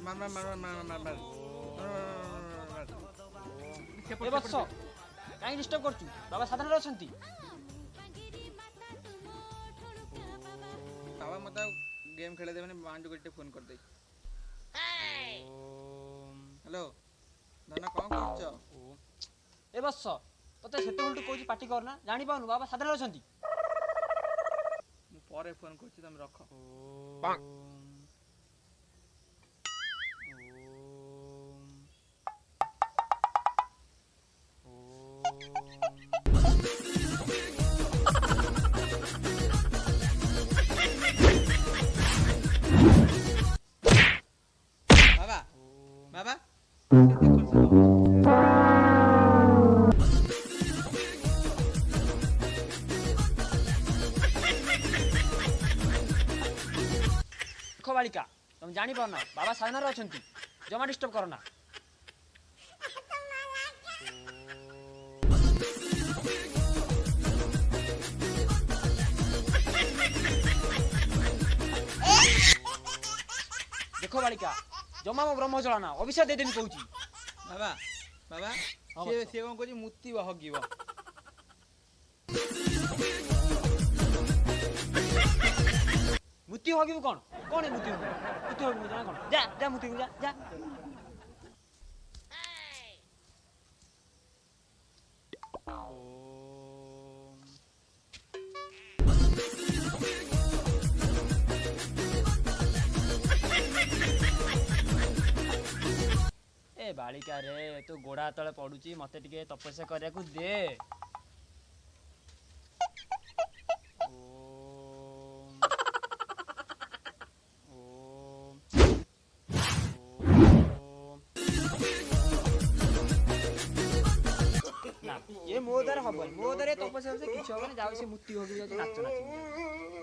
मार मार मार मार मार मार ए बत्स काई डिस्टर्ब करछु बाबा साधन रे अछंती बाबा मत गेम खेले देबे बांडू गट्टे फोन कर दे हेलो धना कौन करछ ए बत्स तते सेते उल्टू कहू पार्टी करना जानि पाउनु बाबा साधन रे अछंती मु परे फोन करछि तुम रख बाबा बाबा देखो बालिका तुम जानि पाउना बाबा साधन रे अछंती जमा डिस्टर्ब करना देखो बालिका जमा मो ब्रह्म चलाना अभिशाप दे देमी कहूची बाबा बाबा हाँ, से बच्चा। से कोन कोची मुत्ती हगिबो मुति होगी कौन कौन है मुति होगी जाना कौन जा जा मुति जा जा ए बालिका रे तू गोड़ा तले पडुची मते टिके तपस्या करिया को दे ये मोदर हबल मोदर तपस्या से किछ हबन जाउ से मुक्ति होगी नाच नाच